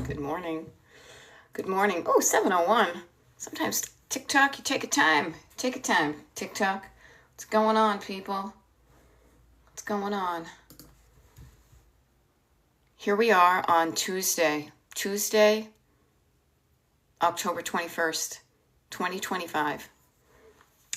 Good morning. Good morning. Oh, 7:01. Sometimes TikTok, you take a time. Take a time. TikTok. What's going on, people? What's going on? Here we are on Tuesday, October 21st, 2025.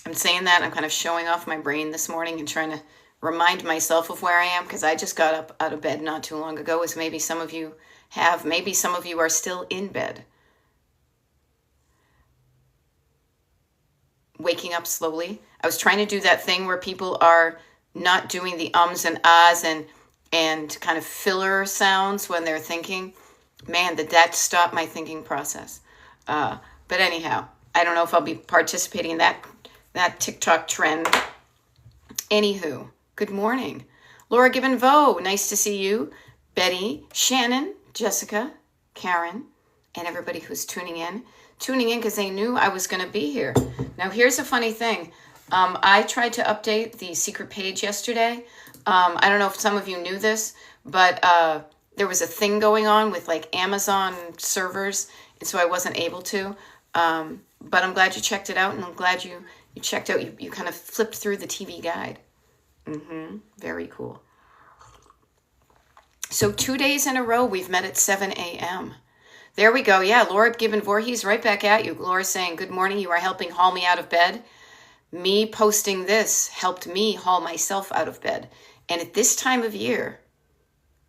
I'm saying that. I'm kind of showing off my brain this morning and trying to remind myself of where I am because I just got up out of bed not too long ago, as maybe some of you have. Maybe some of you are still in bed. Waking up slowly. I was trying to do that thing where people are not doing the ums and ahs and kind of filler sounds when they're thinking. Man, did that stop my thinking process. But anyhow, I don't know if I'll be participating in that TikTok trend. Anywho, good morning. Laura Gibbon-Vo, nice to see you. Betty, Shannon, Jessica, Karen, and everybody who's tuning in because they knew I was going to be here. Now, here's a funny thing. I tried to update the secret page yesterday. I don't know if some of you knew this, but there was a thing going on with like Amazon servers, and so I wasn't able to. But I'm glad you checked it out, and I'm glad you checked out, you kind of flipped through the TV guide. Very cool. So 2 days in a row, we've met at 7 a.m. There we go. Yeah, Laura Gibbon-Voorhees, right back at you. Laura saying, good morning. You are helping haul me out of bed. Me posting this helped me haul myself out of bed. And at this time of year,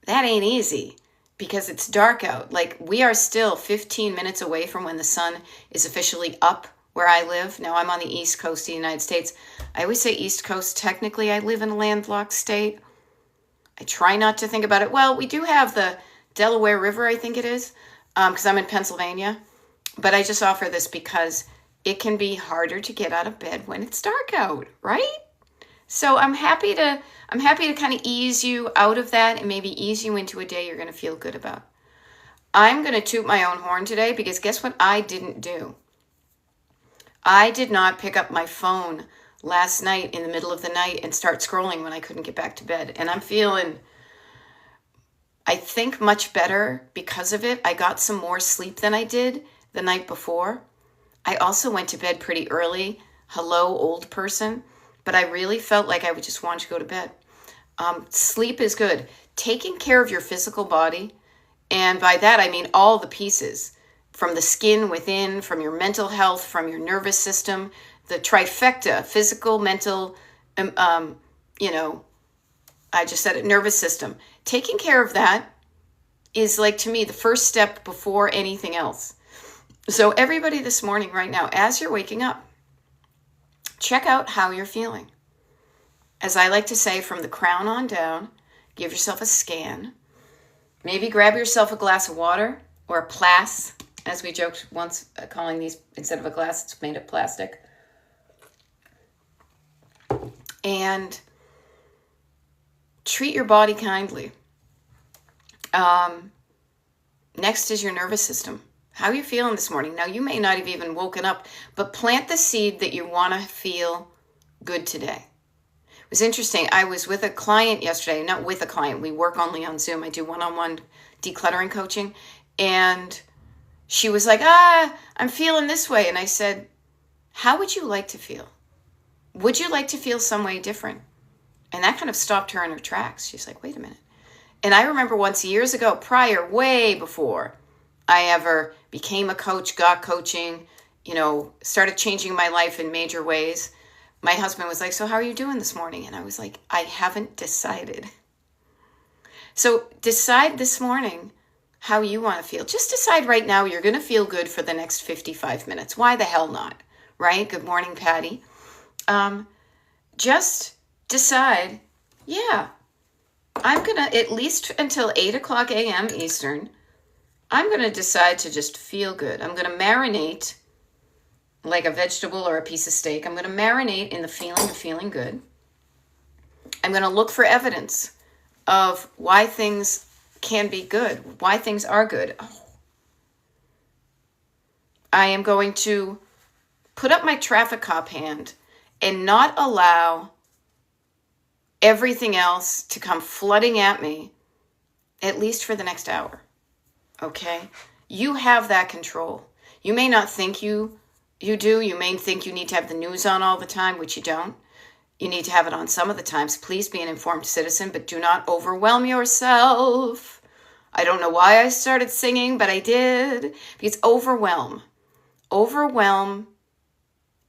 that ain't easy because it's dark out. Like, we are still 15 minutes away from when the sun is officially up where I live. Now, I'm on the East Coast of the United States. I always say East Coast. Technically, I live in a landlocked state. I try not to think about it. Well, we do have the Delaware River, I think it is, because I'm in Pennsylvania. But I just offer this because it can be harder to get out of bed when it's dark out, right? So I'm happy to kind of ease you out of that and maybe ease you into a day you're going to feel good about. I'm going to toot my own horn today because guess what I didn't do? I did not pick up my phone last night in the middle of the night and start scrolling when I couldn't get back to bed. And I'm feeling, I think, much better because of it. I got some more sleep than I did the night before. I also went to bed pretty early. Hello, old person. But I really felt like I would just want to go to bed. Sleep is good. Taking care of your physical body, and by that I mean all the pieces, from the skin within, from your mental health, from your nervous system, the trifecta, physical, mental, I just said it, nervous system. Taking care of that is, like, to me, the first step before anything else. So everybody this morning right now, as you're waking up, check out how you're feeling. As I like to say, from the crown on down, give yourself a scan. Maybe grab yourself a glass of water or a plas, as we joked once, calling these, instead of a glass, it's made of plastic. And treat your body kindly. Next is your nervous system. How are you feeling this morning? Now, you may not have even woken up, but plant the seed that you want to feel good today. It was interesting. I was with a client yesterday, not with a client. We work only on Zoom. I do one-on-one decluttering coaching. And she was like, I'm feeling this way. And I said, how would you like to feel? Would you like to feel some way different? And that kind of stopped her in her tracks. She's like, wait a minute. And I remember once years ago, way before I ever became a coach, got coaching, started changing my life in major ways, my husband was like, so how are you doing this morning? And I was like, I haven't decided. So decide this morning how you want to feel. Just decide right now you're going to feel good for the next 55 minutes. Why the hell not? Right? Good morning, Patty. Just decide, yeah, I'm going to, at least until 8 o'clock a.m. Eastern, I'm going to decide to just feel good. I'm going to marinate like a vegetable or a piece of steak. I'm going to marinate in the feeling of feeling good. I'm going to look for evidence of why things can be good, why things are good. I am going to put up my traffic cop hand and not allow everything else to come flooding at me, at least for the next hour. Okay? You have that control. You may not think you do. You may think you need to have the news on all the time, which you don't. You need to have it on some of the times. Please be an informed citizen, but do not overwhelm yourself. I don't know why I started singing, but I did. Because overwhelm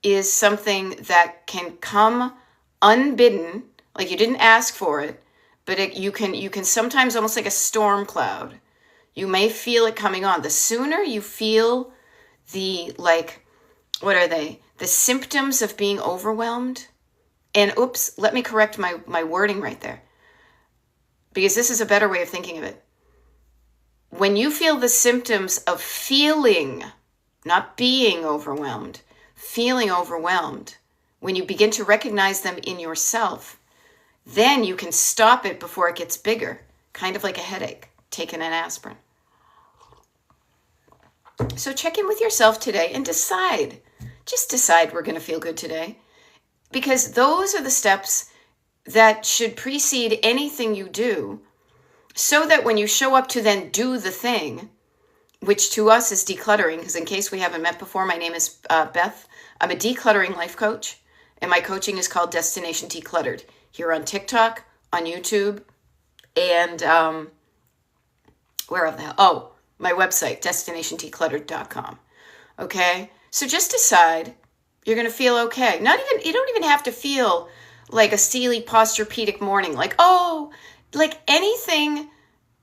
is something that can come unbidden, like you didn't ask for it, but you can sometimes, almost like a storm cloud, you may feel it coming on. The sooner you feel the, like, what are they? The symptoms of being overwhelmed. And oops, let me correct my wording right there, because this is a better way of thinking of it. When you feel the symptoms of feeling, not being overwhelmed, feeling overwhelmed, when you begin to recognize them in yourself, then you can stop it before it gets bigger, kind of like a headache, taking an aspirin. So check in with yourself today and decide. Just decide we're going to feel good today. Because those are the steps that should precede anything you do, so that when you show up to then do the thing, which to us is decluttering, because in case we haven't met before, my name is Beth. I'm a decluttering life coach, and my coaching is called Destination Decluttered, here on TikTok, on YouTube, and where the hell? Oh, my website, destinationdecluttered.com. Okay? So just decide you're going to feel okay. You don't even have to feel like a Sealy Posturepedic morning. Like, like anything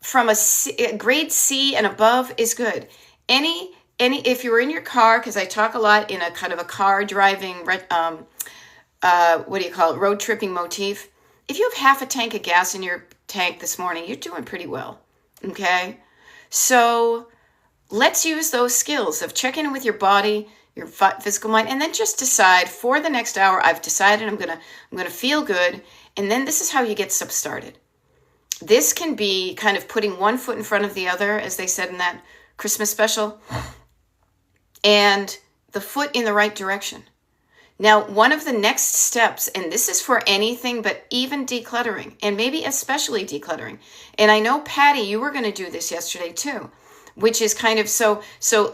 from a grade C and above is good. If you're in your car, because I talk a lot in a kind of a car driving, road tripping motif. If you have half a tank of gas in your tank this morning, you're doing pretty well. Okay? So let's use those skills of checking in with your body, your physical mind, and then just decide for the next hour, I've decided I'm gonna feel good, and then this is how you get started. This can be kind of putting one foot in front of the other, as they said in that Christmas special, and the foot in the right direction. Now, one of the next steps, and this is for anything but even decluttering, and maybe especially decluttering, and I know, Patty, you were going to do this yesterday too, which is kind of, so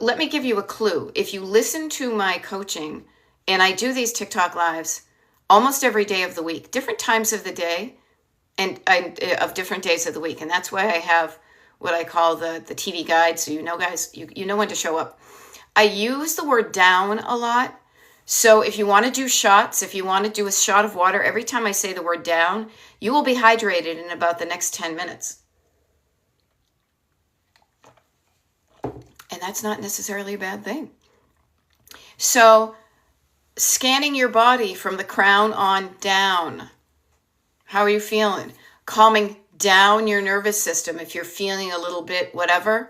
let me give you a clue. If you listen to my coaching, and I do these TikTok lives almost every day of the week, different times of the day, and of different days of the week, and that's why I have what I call the TV guide, so you know, guys, you know when to show up. I use the word down a lot, so if you want to do shots, if you want to do a shot of water, every time I say the word down, you will be hydrated in about the next 10 minutes. And that's not necessarily a bad thing. So, scanning your body from the crown on down. How are you feeling? Calming down your nervous system if you're feeling a little bit whatever.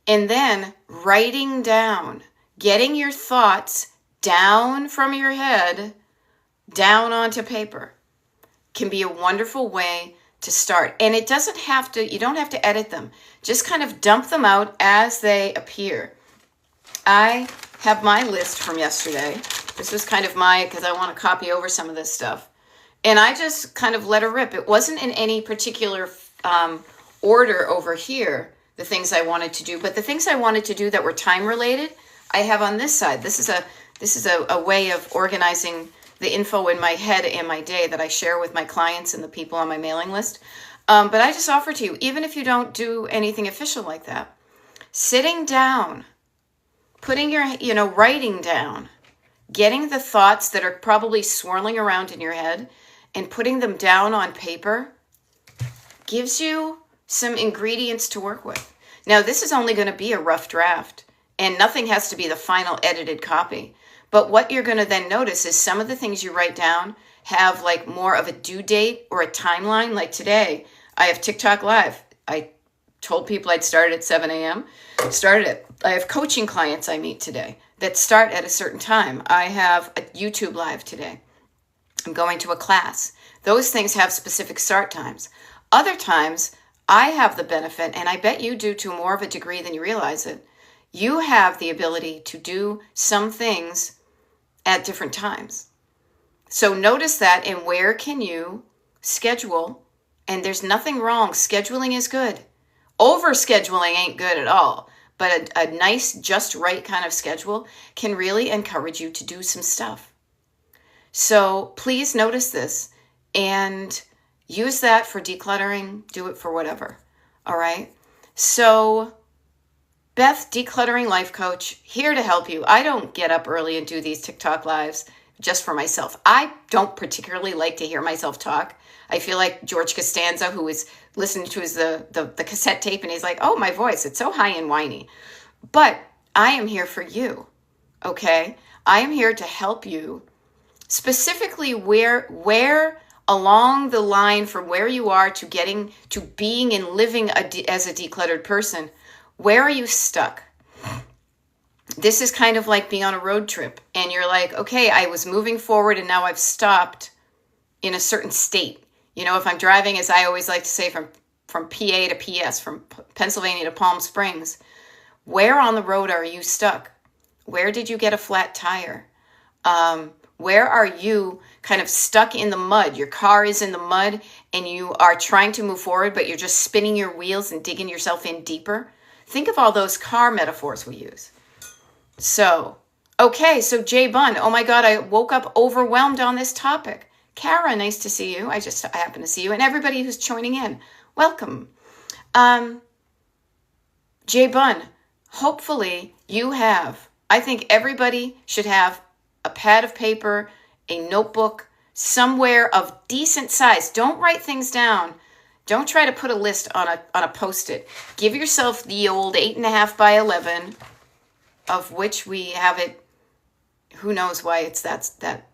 And then writing down, getting your thoughts down from your head, down onto paper, can be a wonderful way to start. And it doesn't have to, you don't have to edit them. Just kind of dump them out as they appear. I have my list from yesterday. This was kind of because I want to copy over some of this stuff. And I just kind of let her rip. It wasn't in any particular order over here, the things I wanted to do. But the things I wanted to do that were time related, I have on this side. This is a way of organizing the info in my head and my day that I share with my clients and the people on my mailing list. But I just offer to you, even if you don't do anything official like that, sitting down, putting writing down, getting the thoughts that are probably swirling around in your head and putting them down on paper gives you some ingredients to work with. Now, this is only going to be a rough draft, and nothing has to be the final edited copy. But what you're going to then notice is some of the things you write down have like more of a due date or a timeline. Like today, I have TikTok Live. I told people I'd start at 7 a.m. Started it. I have coaching clients I meet today that start at a certain time. I have a YouTube Live today. I'm going to a class. Those things have specific start times. Other times, I have the benefit, and I bet you do to more of a degree than you realize it. You have the ability to do some things at different times. So notice that, and where can you schedule? And there's nothing wrong. Scheduling is good. Over-scheduling ain't good at all. but a nice, just right kind of schedule can really encourage you to do some stuff. So please notice this and use that for decluttering. Do it for whatever. All right. So Beth, Decluttering Life Coach, here to help you. I don't get up early and do these TikTok lives just for myself. I don't particularly like to hear myself talk. I feel like George Costanza, who is listening to the cassette tape, and he's like, oh, my voice, it's so high and whiny. But I am here for you, okay? I am here to help you specifically where along the line from where you are to getting to being and living as a decluttered person. Where are you stuck? This is kind of like being on a road trip and you're like, okay, I was moving forward and now I've stopped in a certain state. You know, if I'm driving, as I always like to say, from PA to PS, from Pennsylvania to Palm Springs, where on the road are you stuck? Where did you get a flat tire? Where are you kind of stuck in the mud? Your car is in the mud and you are trying to move forward, but you're just spinning your wheels and digging yourself in deeper. Think of all those car metaphors we use. So, okay, so Jay Bunn, oh my God, I woke up overwhelmed on this topic. Kara, nice to see you. I happen to see you. And everybody who's joining in, welcome. Jay Bunn, hopefully you have, I think everybody should have a pad of paper, a notebook, somewhere of decent size. Don't write things down. Don't try to put a list on a Post-it. Give yourself the old 8.5 by 11, of which we have it. Who knows why it's that.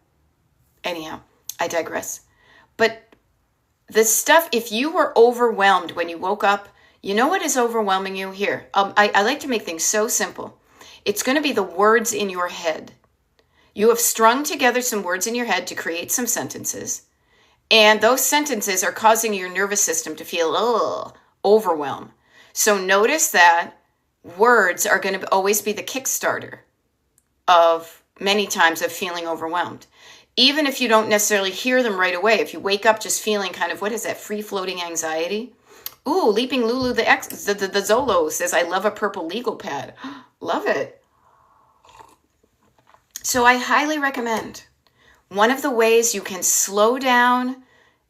Anyhow, I digress. But the stuff, if you were overwhelmed when you woke up, you know what is overwhelming you? Here, I like to make things so simple. It's going to be the words in your head. You have strung together some words in your head to create some sentences. And those sentences are causing your nervous system to feel overwhelmed. So notice that words are going to always be the Kickstarter of many times of feeling overwhelmed. Even if you don't necessarily hear them right away, if you wake up just feeling kind of, what is that, free-floating anxiety? Ooh, Leaping Lulu, the Zolo says, I love a purple legal pad. Love it. So I highly recommend one of the ways you can slow down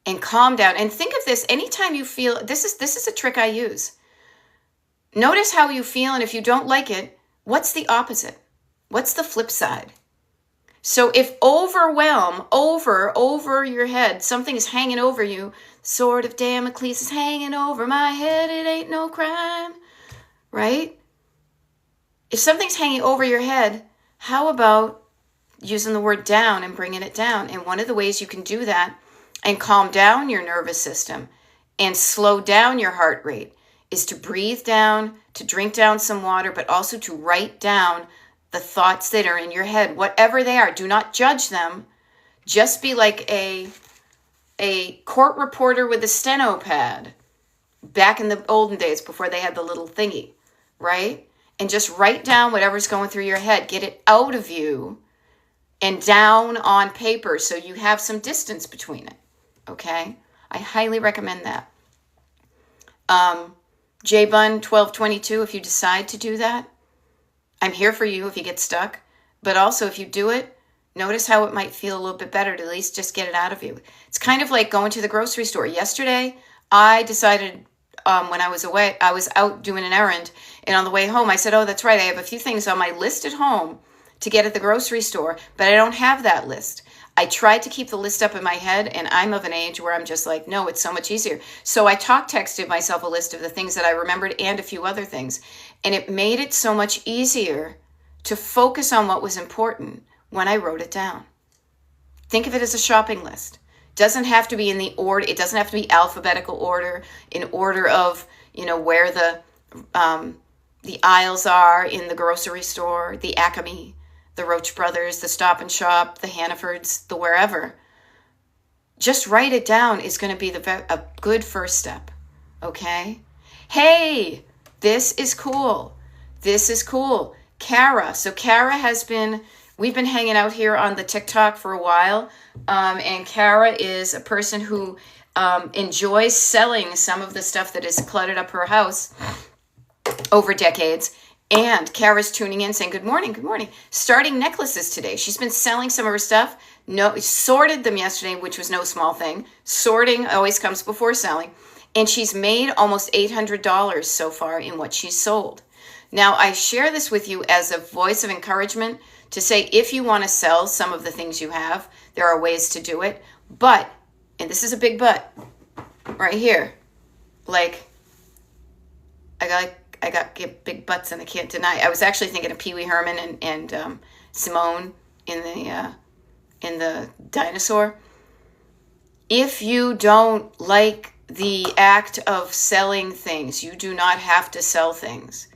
and calm down. And think of this, anytime you feel, this is a trick I use. Notice how you feel, and if you don't like it, what's the opposite? What's the flip side? So if overwhelm, over your head, something is hanging over you, sword of Damocles is hanging over my head, it ain't no crime, right? If something's hanging over your head, how about using the word down and bringing it down? And one of the ways you can do that and calm down your nervous system and slow down your heart rate is to breathe down, to drink down some water, but also to write down the thoughts that are in your head, whatever they are. Do not judge them. Just be like a court reporter with a steno pad back in the olden days before they had the little thingy, right? And just write down whatever's going through your head. Get it out of you and down on paper so you have some distance between it, okay? I highly recommend that. JBun 1222, if you decide to do that, I'm here for you if you get stuck. But also if you do it, notice how it might feel a little bit better to at least just get it out of you. It's kind of like going to the grocery store. Yesterday, I decided when I was away, I was out doing an errand. And on the way home, I said, oh, that's right. I have a few things on my list at home to get at the grocery store, but I don't have that list. I tried to keep the list up in my head, and I'm of an age where I'm just like, no, it's so much easier. So I texted myself a list of the things that I remembered and a few other things. And it made it so much easier to focus on what was important when I wrote it down. Think of it as a shopping list. Doesn't have to be in the order. It doesn't have to be alphabetical order, in order of, where the aisles are in the grocery store, the Acme, the Roach Brothers, the Stop and Shop, the Hannafords, the wherever. Just write it down is going to be a good first step, okay? Hey, this is cool. This is cool. Kara. So Kara we've been hanging out here on the TikTok for a while, and Kara is a person who enjoys selling some of the stuff that has cluttered up her house over decades. And Kara's tuning in saying, good morning, good morning. Starting necklaces today. She's been selling some of her stuff. No, sorted them yesterday, which was no small thing. Sorting always comes before selling. And she's made almost $800 so far in what she's sold. Now, I share this with you as a voice of encouragement to say, if you want to sell some of the things you have, there are ways to do it. But, and this is a big but, right here, like, I got big butts and I can't deny. I was actually thinking of Pee Wee Herman and Simone in the dinosaur. If you don't like the act of selling things, you do not have to sell things.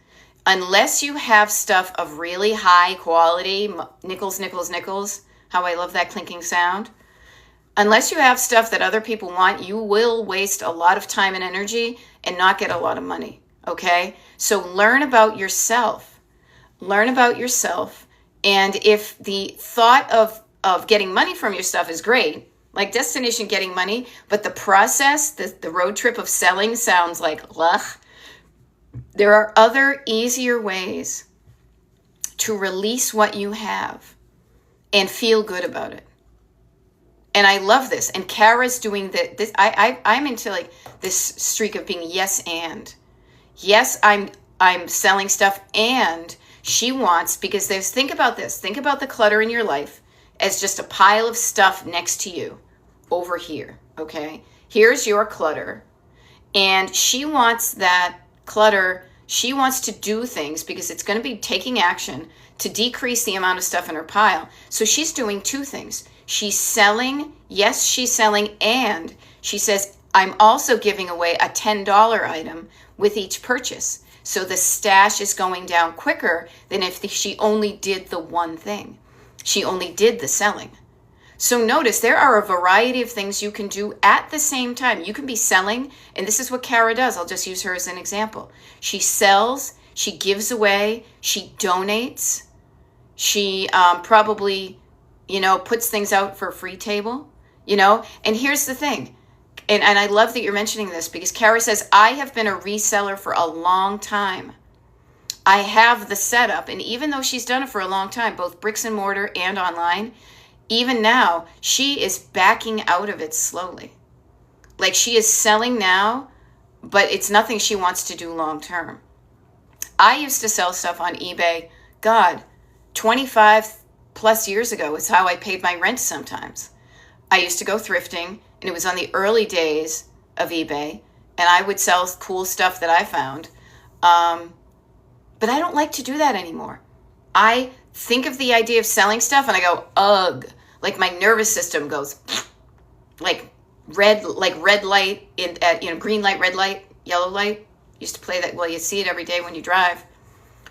Unless you have stuff of really high quality, nickels, nickels, nickels, how I love that clinking sound. Unless you have stuff that other people want, you will waste a lot of time and energy and not get a lot of money. Okay? So learn about yourself. Learn about yourself. And if the thought of getting money from your stuff is great, like destination getting money, but the process, the road trip of selling sounds like ugh, there are other easier ways to release what you have and feel good about it. And I love this. And Kara's doing this. I'm into like this streak of being yes and. Yes, I'm selling stuff, and she wants, because there's, think about this. Think about the clutter in your life as just a pile of stuff next to you over here, okay? Here's your clutter. And she wants that clutter. She wants to do things because it's going to be taking action to decrease the amount of stuff in her pile. So she's doing two things. She's selling, yes, she's selling, and she says, I'm also giving away a $10 item with each purchase. So the stash is going down quicker than if she only did the one thing. She only did the selling. So notice there are a variety of things you can do at the same time. You can be selling, and this is what Kara does. I'll just use her as an example. She sells, she gives away, she donates, she probably, puts things out for a free table, And here's the thing. And I love that you're mentioning this because Kara says, I have been a reseller for a long time. I have the setup. And even though she's done it for a long time, both bricks and mortar and online, even now, she is backing out of it slowly. Like she is selling now, but it's nothing she wants to do long term. I used to sell stuff on eBay. God, 25 plus years ago is how I paid my rent sometimes. I used to go thrifting, and it was on the early days of eBay, and I would sell cool stuff that I found. But I don't like to do that anymore. I think of the idea of selling stuff, and I go, ugh. Like my nervous system goes, like red light, green light, red light, yellow light. Used to play that. Well, you see it every day when you drive.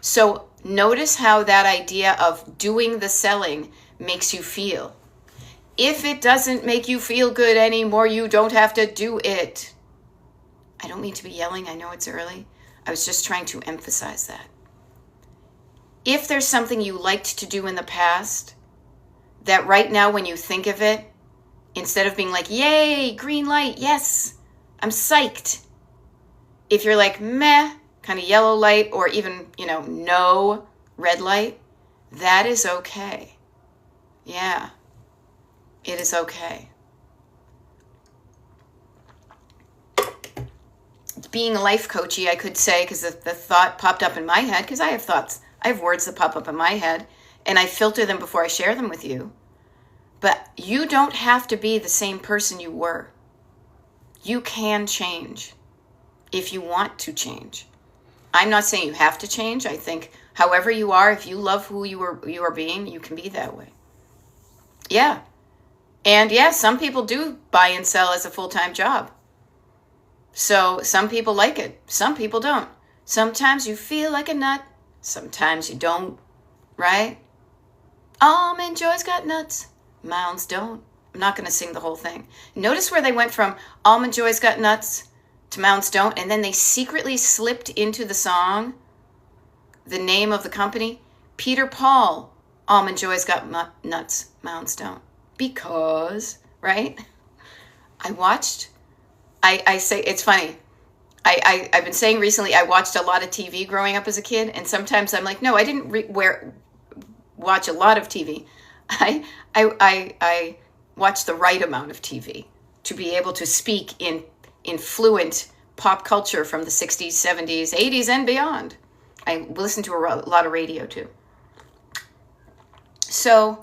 So notice how that idea of doing the selling makes you feel. If it doesn't make you feel good anymore, you don't have to do it. I don't mean to be yelling. I know it's early. I was just trying to emphasize that. If there's something you liked to do in the past, that right now when you think of it, instead of being like, yay, green light, yes, I'm psyched. If you're like, meh, kind of yellow light, or even, no red light, that is okay. Yeah. It is okay. Being a life coachy, I could say, because the thought popped up in my head, because I have thoughts. I have words that pop up in my head, and I filter them before I share them with you. But you don't have to be the same person you were. You can change if you want to change. I'm not saying you have to change. I think however you are, if you love who you are being, you can be that way. Yeah. And yeah, some people do buy and sell as a full-time job. So some people like it. Some people don't. Sometimes you feel like a nut. Sometimes you don't. Right? Almond Joy's got nuts. Mounds don't. I'm not going to sing the whole thing. Notice where they went from Almond Joy's got nuts to Mounds don't. And then they secretly slipped into the song the name of the company. Peter Paul. Almond Joy's got nuts. Mounds don't. Because, right? I say, it's funny. I've been saying recently, I watched a lot of TV growing up as a kid, and sometimes I'm like, no, I didn't watch a lot of TV. I watched the right amount of TV to be able to speak in fluent pop culture from the 60s, 70s, 80s, and beyond. I listened to a lot of radio too. So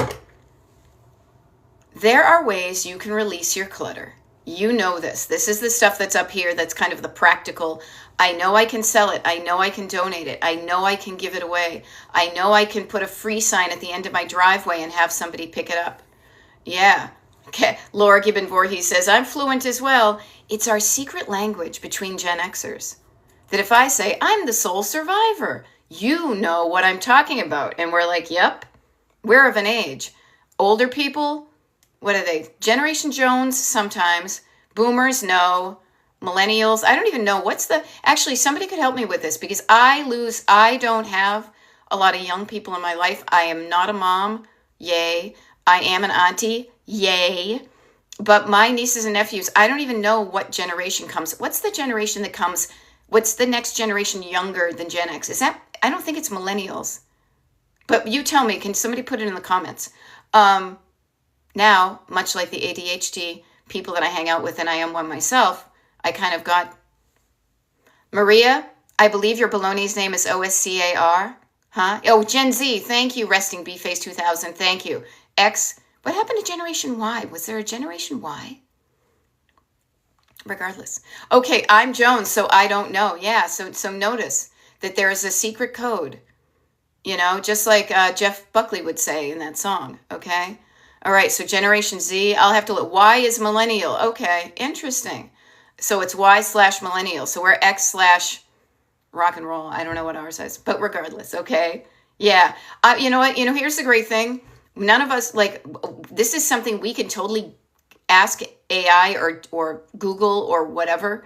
there are ways you can release your clutter. You know this. This is the stuff that's up here that's kind of the practical. I know I can sell it. I know I can donate it. I know I can give it away. I know I can put a free sign at the end of my driveway and have somebody pick it up. Yeah. Okay. Laura Gibbon Voorhees says, I'm fluent as well. It's our secret language between Gen Xers. That if I say, I'm the sole survivor, you know what I'm talking about. And we're like, yep, we're of an age. Older people, what are they? Generation Jones sometimes. Boomers, no. Millennials, I don't even know. Actually, somebody could help me with this because I don't have a lot of young people in my life. I am not a mom. Yay. I am an auntie. Yay. But my nieces and nephews, I don't even know what generation comes. What's the generation that comes? What's the next generation younger than Gen X? I don't think it's millennials. But you tell me, can somebody put it in the comments? Now, much like the ADHD people that I hang out with, and I am one myself, I kind of got... Maria, I believe your baloney's name is OSCAR. Huh? Oh, Gen Z. Thank you, Resting B-Face 2000. Thank you. X. What happened to Generation Y? Was there a Generation Y? Regardless. Okay, I'm Jones, so I don't know. Yeah, so notice that there is a secret code. You know, just like Jeff Buckley would say in that song. Okay? All right, so Generation Z, I'll have to look. Y is millennial. Okay, interesting. So it's Y/millennial. So we're X/rock and roll. I don't know what ours is, but regardless, okay? Yeah. You know what? Here's the great thing. None of us, this is something we can totally ask AI or Google or whatever,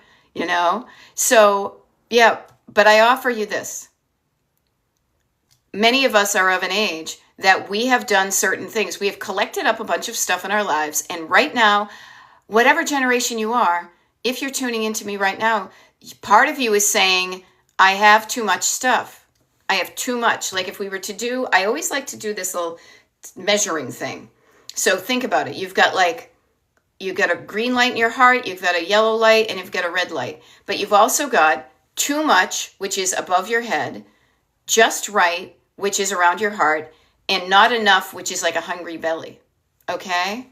So, yeah, but I offer you this. Many of us are of an age that we have done certain things. We have collected up a bunch of stuff in our lives. And right now, whatever generation you are, if you're tuning into me right now, part of you is saying, I have too much stuff. I have too much. Like if we were to do, I always like to do this little measuring thing. So think about it. You've got a green light in your heart, you've got a yellow light, and you've got a red light. But you've also got too much, which is above your head, just right, which is around your heart, and not enough, which is like a hungry belly. Okay?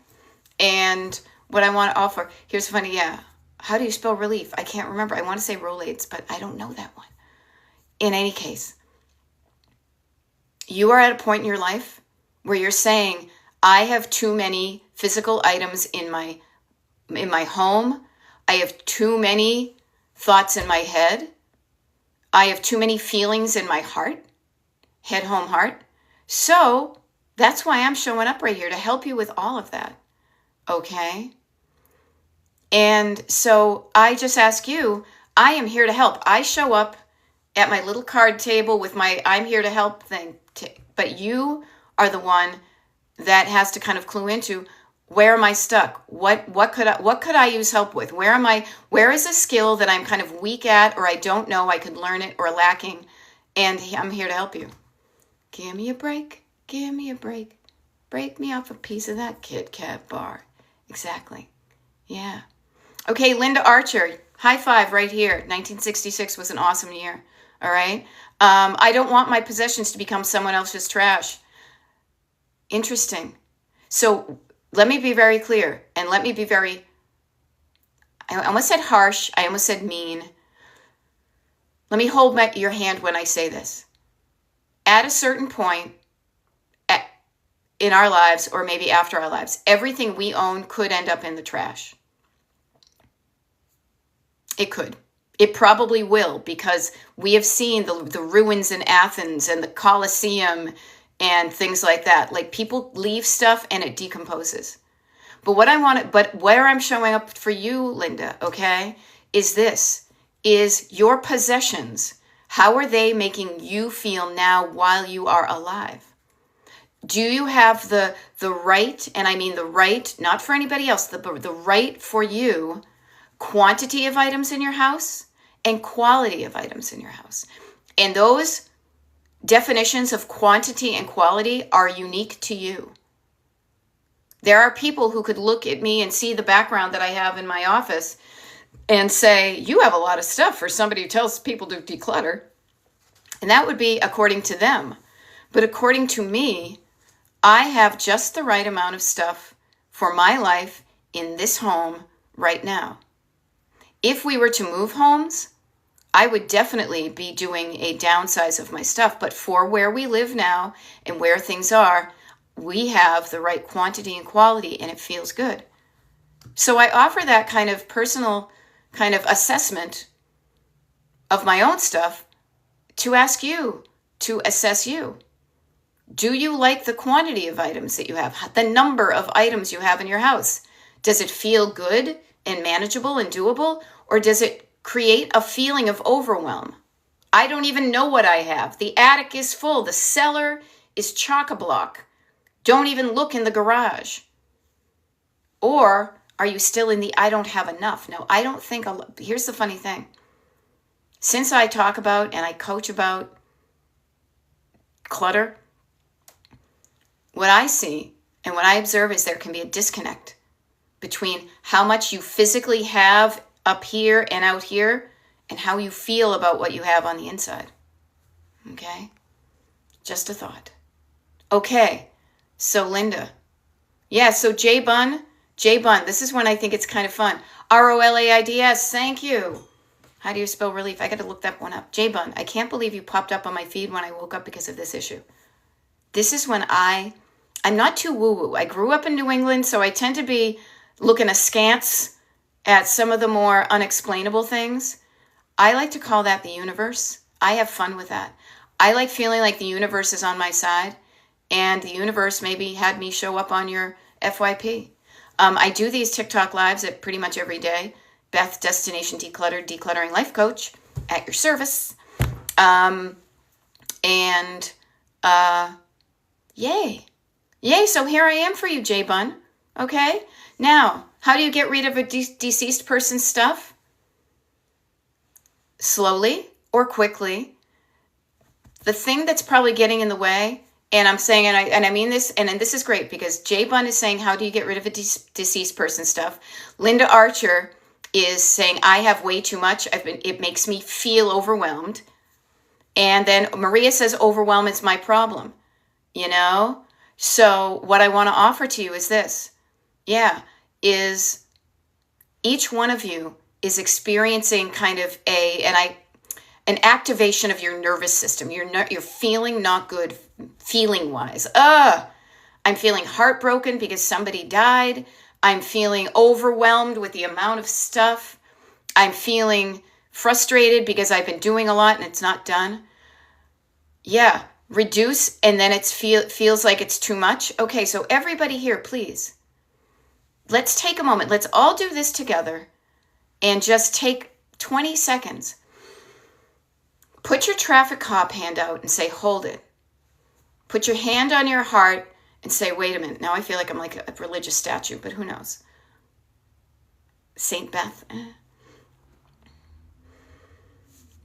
And what I want to offer, here's funny, yeah. How do you spell relief? I can't remember. I want to say Rolaids, but I don't know that one. In any case, you are at a point in your life where you're saying, I have too many physical items in my home. I have too many thoughts in my head. I have too many feelings in my heart. Head, home, heart. So that's why I'm showing up right here to help you with all of that. Okay? And so I just ask you, I am here to help. I show up at my little card table with my I'm here to help thing. But you are the one that has to kind of clue into, where am I stuck? What could I use help with? Where is a skill that I'm kind of weak at, or I don't know, I could learn it, or lacking, and I'm here to help you. Give me a break. Give me a break. Break me off a piece of that Kit Kat bar. Exactly. Yeah. Okay, Linda Archer, high five right here. 1966 was an awesome year. All right. I don't want my possessions to become someone else's trash. Interesting. So let me be very clear, and let me be I almost said harsh. I almost said mean. Let me hold your hand when I say this. At a certain point in our lives, or maybe after our lives, everything we own could end up in the trash. It could. It probably will, because we have seen the ruins in Athens and the Colosseum and things like that. Like, people leave stuff and it decomposes. But where I'm showing up for you, Linda, okay, is your possessions. How are they making you feel now while you are alive? Do you have the right, and I mean the right, not for anybody else, the right for you, quantity of items in your house and quality of items in your house. And those definitions of quantity and quality are unique to you. There are people who could look at me and see the background that I have in my office and say, you have a lot of stuff for somebody who tells people to declutter. And that would be according to them. But according to me, I have just the right amount of stuff for my life in this home right now. If we were to move homes, I would definitely be doing a downsize of my stuff. But for where we live now and where things are, we have the right quantity and quality, and it feels good. So I offer that kind of personal kind of assessment of my own stuff to ask you to assess you. Do you like the quantity of items that you have? The number of items you have in your house? Does it feel good and manageable and doable? Or does it create a feeling of overwhelm? I don't even know what I have. The attic is full. The cellar is chock-a-block. Don't even look in the garage. Or are you still in the I don't have enough? No, I don't think, here's the funny thing. Since I talk about and I coach about clutter, what I see and what I observe is there can be a disconnect between how much you physically have up here and out here and how you feel about what you have on the inside. Okay? Just a thought. Okay, so Linda. Yeah, so J Bun, this is when I think it's kind of fun. ROLAIDS, thank you. How do you spell relief? I got to look that one up. J Bun, I can't believe you popped up on my feed when I woke up because of this issue. This is when I'm not too woo-woo. I grew up in New England, so I tend to be looking askance at some of the more unexplainable things. I like to call that the universe. I have fun with that. I like feeling like the universe is on my side, and the universe maybe had me show up on your FYP. I do these TikTok lives at pretty much every day. Beth, Destination Decluttered, Decluttering Life Coach, at your service. Yay. Yay, so here I am for you, J Bun. Okay? Now, how do you get rid of a deceased person's stuff? Slowly or quickly. The thing that's probably getting in the way, and I'm saying, and I mean this, and this is great because J Bun is saying, how do you get rid of a deceased person's stuff? Linda Archer is saying, I have way too much. It makes me feel overwhelmed. And then Maria says, overwhelm is my problem. You know? So what I want to offer to you is this. Is each one of you is experiencing kind of an activation of your nervous system. You're feeling not good feeling wise. I'm feeling heartbroken because somebody died. I'm feeling overwhelmed with the amount of stuff. I'm feeling frustrated because I've been doing a lot and it's not done. Yeah, reduce and then it feels like it's too much. Okay, so everybody here, please. Let's take a moment. Let's all do this together and just take 20 seconds. Put your traffic cop hand out and say, hold it. Put your hand on your heart and say, wait a minute. Now I feel like I'm like a religious statue, but who knows? Saint Beth.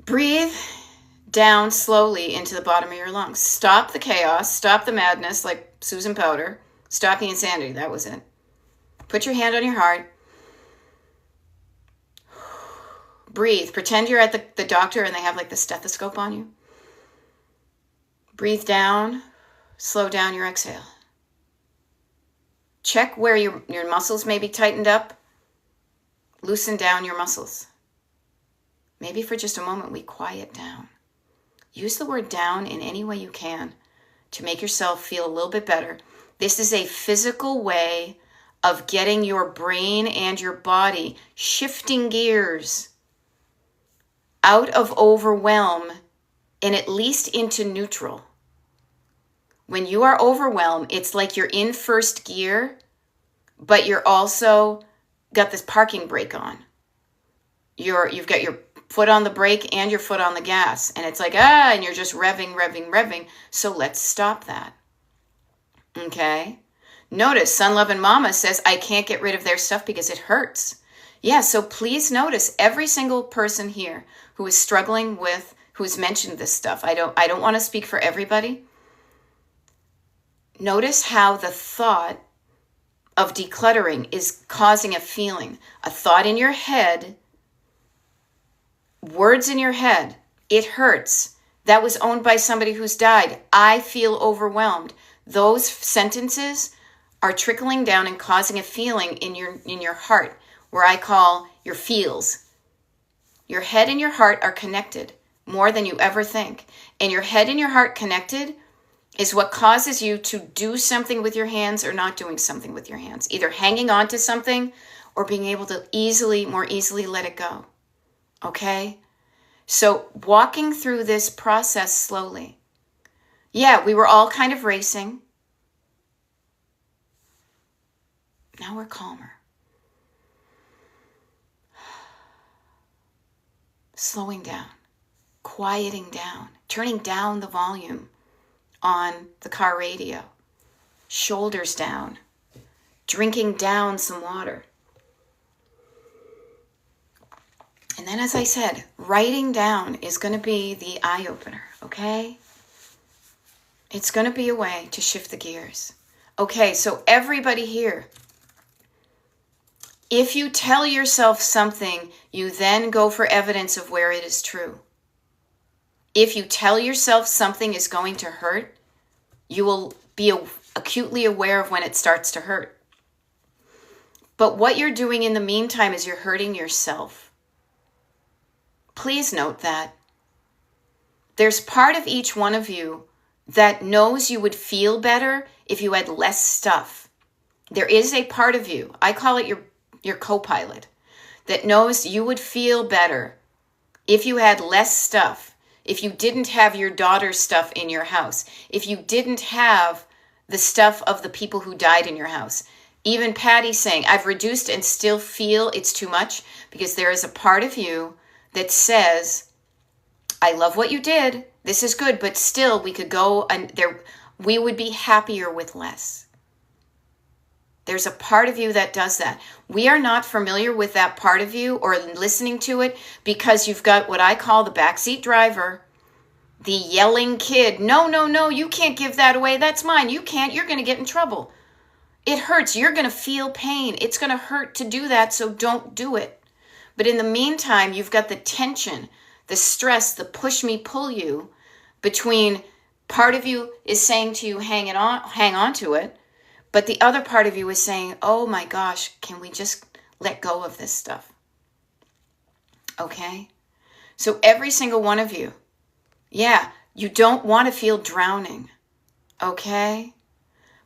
Breathe down slowly into the bottom of your lungs. Stop the chaos. Stop the madness like Susan Powder. Stop the insanity. That was it. Put your hand on your heart. Breathe. Pretend you're at the doctor and they have like the stethoscope on you. Breathe down. Slow down your exhale. Check where your muscles may be tightened up. Loosen down your muscles. Maybe for just a moment we quiet down. Use the word down in any way you can to make yourself feel a little bit better. This is a physical way of getting your brain and your body shifting gears out of overwhelm and at least into neutral. When you are overwhelmed, it's like you're in first gear, but you're also got this parking brake on. You've got your foot on the brake and your foot on the gas. And it's like, and you're just revving. So let's stop that. Okay? Notice Sun Loving Mama says, I can't get rid of their stuff because it hurts. Yeah, so please notice every single person here who is struggling with, who's mentioned this stuff. I don't want to speak for everybody. Notice how the thought of decluttering is causing a feeling, a thought in your head, words in your head. It hurts. That was owned by somebody who's died. I feel overwhelmed. Those sentences are trickling down and causing a feeling in your heart, where I call your feels. Your head and your heart are connected more than you ever think. And your head and your heart connected is what causes you to do something with your hands or not doing something with your hands, either hanging on to something or being able to more easily let it go. Okay? So walking through this process slowly. Yeah, we were all kind of racing. Now we're calmer. Slowing down, quieting down, turning down the volume on the car radio, shoulders down, drinking down some water. And then, as I said, writing down is going to be the eye-opener, okay? It's going to be a way to shift the gears. Okay, so everybody here, if you tell yourself something, you then go for evidence of where it is true. If you tell yourself something is going to hurt, you will be acutely aware of when it starts to hurt. But what you're doing in the meantime is you're hurting yourself. Please note that. There's part of each one of you that knows you would feel better if you had less stuff. There is a part of you, I call it your co-pilot, that knows you would feel better if you had less stuff, if you didn't have your daughter's stuff in your house, if you didn't have the stuff of the people who died in your house. Even Patty saying, I've reduced and still feel it's too much, because there is a part of you that says, I love what you did, this is good, but still we could go and we would be happier with less. There's a part of you that does that. We are not familiar with that part of you or listening to it because you've got what I call the backseat driver, the yelling kid. No, no, no, you can't give that away. That's mine. You can't. You're going to get in trouble. It hurts. You're going to feel pain. It's going to hurt to do that, so don't do it. But in the meantime, you've got the tension, the stress, the push me, pull you between part of you is saying to you, hang on to it. But the other part of you is saying, oh my gosh, can we just let go of this stuff? Okay? So every single one of you, yeah, you don't want to feel drowning. Okay?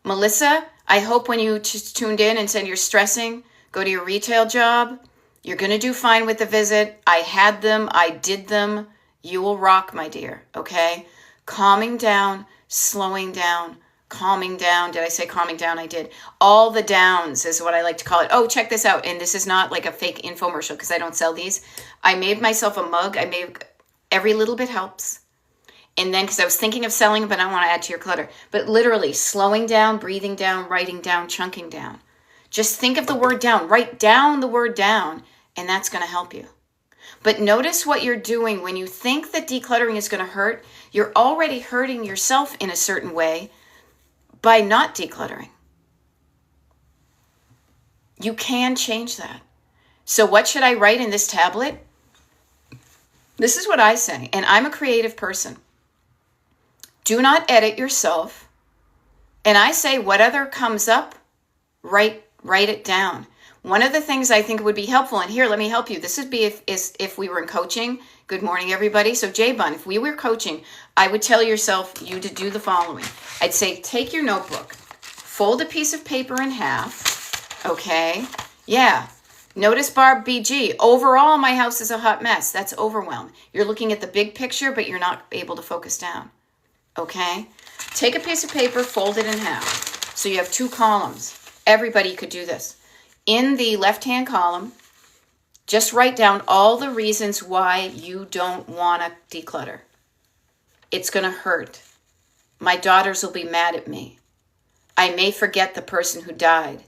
Melissa, I hope when you just tuned in and said you're stressing, go to your retail job. You're going to do fine with the visit. I had them. I did them. You will rock, my dear. Okay? Calming down, slowing down, calming down. Did I say calming down? I did. All the downs is what I like to call it. Oh, check this out. And this is not like a fake infomercial because I don't sell these. I made myself a mug. Every little bit helps. And then, because I was thinking of selling it, but I don't want to add to your clutter. But literally slowing down, breathing down, writing down, chunking down. Just think of the word down. Write down the word down, and that's going to help you. But notice what you're doing. When you think that decluttering is going to hurt, you're already hurting yourself in a certain way by not decluttering. You can change that. So what should I write in this tablet? This is what I say, and I'm a creative person. Do not edit yourself. And I say whatever comes up, write it down. One of the things I think would be helpful, and here, let me help you. This would be if we were in coaching. Good morning, everybody. So J-Bun, if we were coaching, I would tell you to do the following. I'd say, take your notebook, fold a piece of paper in half, okay? Yeah. Notice Barb BG, overall, my house is a hot mess. That's overwhelm. You're looking at the big picture, but you're not able to focus down, okay? Take a piece of paper, fold it in half. So you have two columns. Everybody could do this. In the left-hand column, just write down all the reasons why you don't want to declutter. It's going to hurt. My daughters will be mad at me. I may forget the person who died.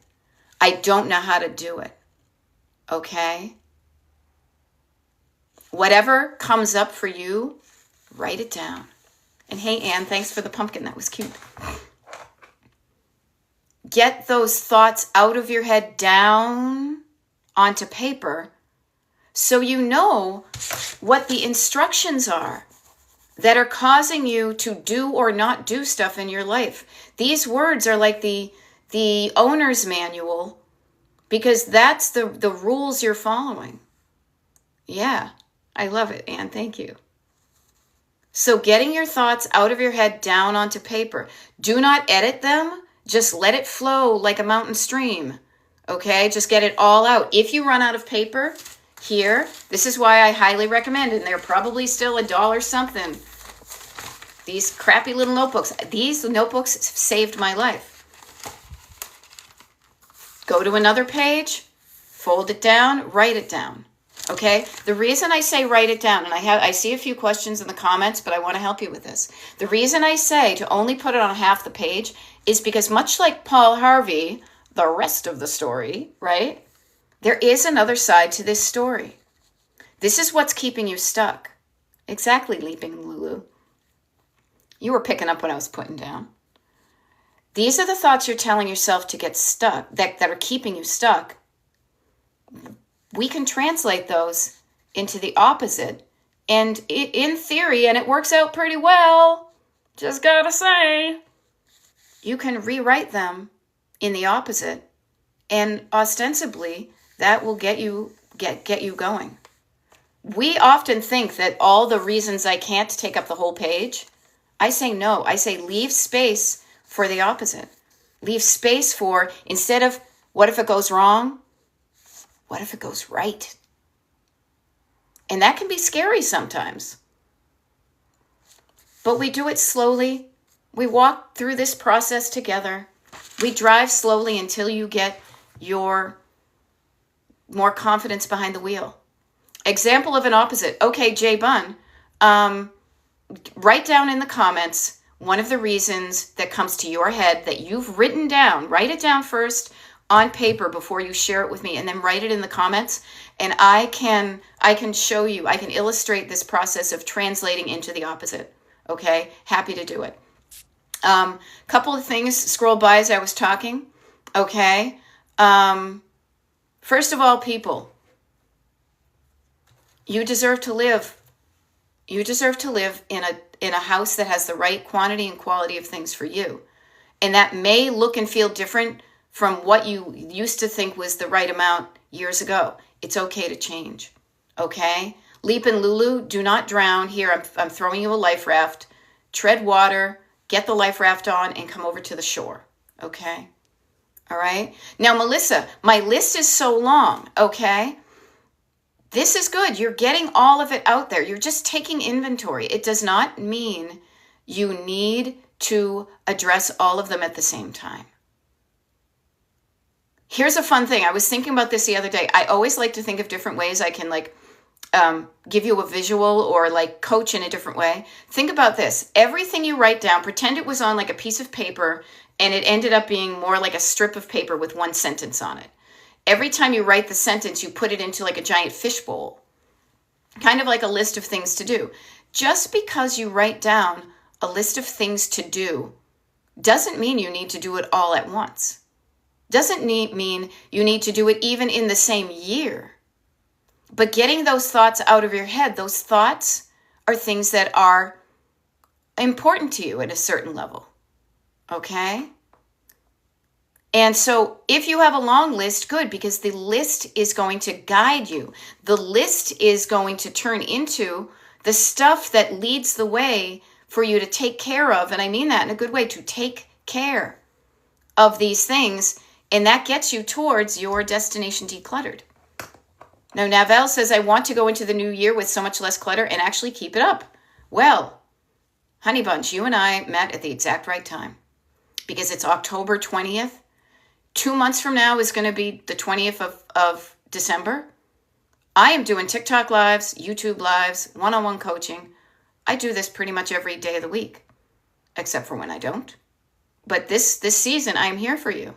I don't know how to do it. Okay? Whatever comes up for you, write it down. And hey, Anne, thanks for the pumpkin. That was cute. Get those thoughts out of your head down onto paper so you know what the instructions are that are causing you to do or not do stuff in your life. These words are like the owner's manual, because that's the rules you're following. Yeah, I love it, Anne. Thank you. So getting your thoughts out of your head down onto paper. Do not edit them. Just let it flow like a mountain stream. Okay? Just get it all out. If you run out of paper, here, this is why I highly recommend, and they're probably still $1 something, these crappy little notebooks. These notebooks saved my life. Go to another page, fold it down, write it down. Okay? The reason I say write it down, and I see a few questions in the comments, but I want to help you with this. The reason I say to only put it on half the page is because, much like Paul Harvey, the rest of the story, right? There is another side to this story. This is what's keeping you stuck. Exactly, Leaping Lulu. You were picking up what I was putting down. These are the thoughts you're telling yourself to get stuck, that are keeping you stuck. We can translate those into the opposite. And in theory, and it works out pretty well, just gotta say, you can rewrite them in the opposite. And ostensibly, that will get you going. We often think that all the reasons I can't take up the whole page, I say no. I say leave space for the opposite. Leave space for, instead of what if it goes wrong, what if it goes right? And that can be scary sometimes. But we do it slowly. We walk through this process together. We drive slowly until you get your more confidence behind the wheel. Example of an opposite. Okay, Jay Bunn, write down in the comments one of the reasons that comes to your head that you've written down. Write it down first on paper before you share it with me, and then write it in the comments. And I can show you, I can illustrate this process of translating into the opposite. Okay, happy to do it. Couple of things scroll by as I was talking. Okay. First of all, people, you deserve to live. You deserve to live in a house that has the right quantity and quality of things for you. And that may look and feel different from what you used to think was the right amount years ago. It's okay to change. Okay? Leap and Lulu, do not drown. Here, I'm throwing you a life raft. Tread water, get the life raft on, and come over to the shore. Okay? All right? Now, Melissa, my list is so long. Okay? This is good. You're getting all of it out there. You're just taking inventory. It does not mean you need to address all of them at the same time. Here's a fun thing. I was thinking about this the other day. I always like to think of different ways I can give you a visual or coach in a different way. Think about this. Everything you write down, pretend it was on a piece of paper and it ended up being more like a strip of paper with one sentence on it. Every time you write the sentence, you put it into a giant fishbowl, kind of like a list of things to do. Just because you write down a list of things to do doesn't mean you need to do it all at once. Doesn't mean you need to do it even in the same year. But getting those thoughts out of your head, those thoughts are things that are important to you at a certain level. Okay? And so if you have a long list, good, because the list is going to guide you. The list is going to turn into the stuff that leads the way for you to take care of. And I mean that in a good way, to take care of these things. And that gets you towards your destination decluttered. Now, Navel says, I want to go into the new year with so much less clutter and actually keep it up. Well, Honey Bunch, you and I met at the exact right time, because it's October 20th. 2 months from now is going to be the 20th of December. I am doing TikTok lives, YouTube lives, one-on-one coaching. I do this pretty much every day of the week, except for when I don't. But this season, I am here for you.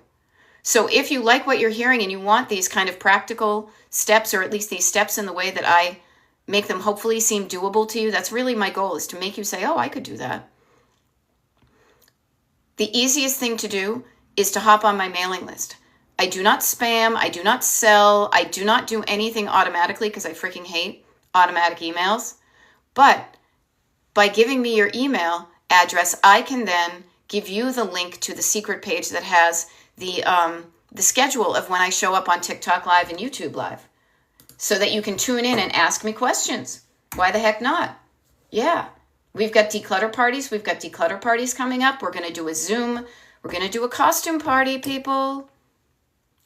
So if you like what you're hearing and you want these kind of practical steps, or at least these steps in the way that I make them hopefully seem doable to you, that's really my goal, is to make you say, oh, I could do that. The easiest thing to do is to hop on my mailing list. I do not spam, I do not sell, I do not do anything automatically because I freaking hate automatic emails. But by giving me your email address, I can then give you the link to the secret page that has the schedule of when I show up on TikTok Live and YouTube Live, so that you can tune in and ask me questions. Why the heck not? Yeah. We've got declutter parties. We've got declutter parties coming up. We're going to do a Zoom. We're going to do a costume party, people.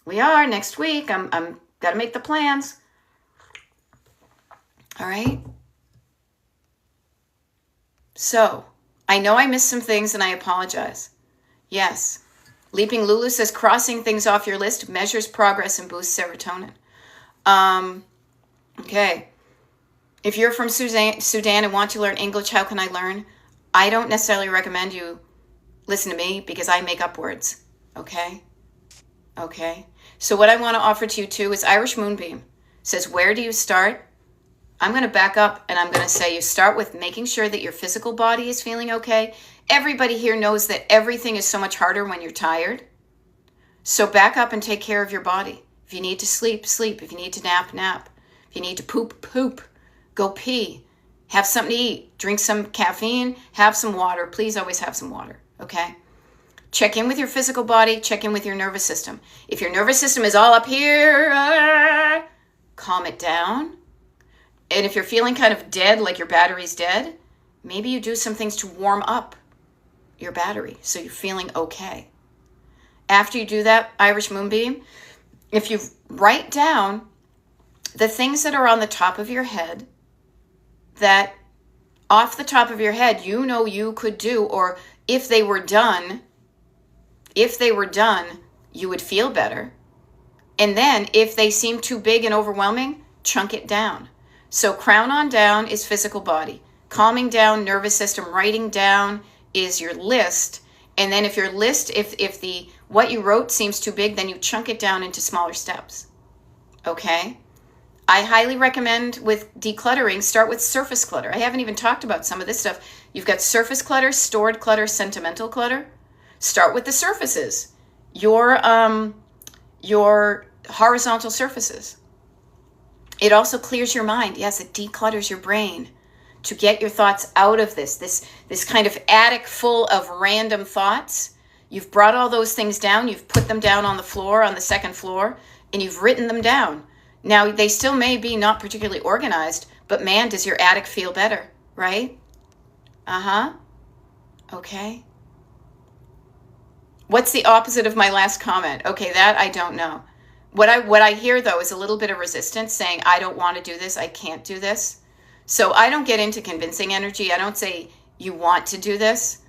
We are next week. I'm got to make the plans. All right. So, I know I missed some things and I apologize. Yes. Leaping Lulu says crossing things off your list measures progress and boosts serotonin. Okay. If you're from Sudan and want to learn English, how can I learn? I don't necessarily recommend you listen to me because I make up words. Okay? Okay. So what I want to offer to you too is Irish Moonbeam. It says, where do you start? I'm going to back up and I'm going to say you start with making sure that your physical body is feeling okay. Everybody here knows that everything is so much harder when you're tired. So back up and take care of your body. If you need to sleep, sleep. If you need to nap, nap. If you need to poop, poop. Go pee. Have something to eat. Drink some caffeine. Have some water. Please always have some water. Okay? Check in with your physical body. Check in with your nervous system. If your nervous system is all up here, calm it down. And if you're feeling kind of dead, like your battery's dead, maybe you do some things to warm up your battery so you're feeling okay. After you do that, Irish Moonbeam, if you write down the things that are on the top of your head that off the top of your head you know you could do, or if they were done, you would feel better. And then if they seem too big and overwhelming, chunk it down. So crown on down is physical body. Calming down, nervous system, writing down is your list. And then if your list, if the what you wrote seems too big, then you chunk it down into smaller steps. Okay? I highly recommend with decluttering, start with surface clutter. I haven't even talked about some of this stuff. You've got surface clutter, stored clutter, sentimental clutter. Start with the surfaces. Your horizontal surfaces. It also clears your mind. Yes, it declutters your brain to get your thoughts out of this kind of attic full of random thoughts. You've brought all those things down. You've put them down on the floor, on the second floor, and you've written them down. Now, they still may be not particularly organized, but man, does your attic feel better, right? Uh-huh. Okay. What's the opposite of my last comment? Okay, that I don't know. What I hear, though, is a little bit of resistance saying, I don't want to do this. I can't do this. So I don't get into convincing energy. I don't say, you want to do this.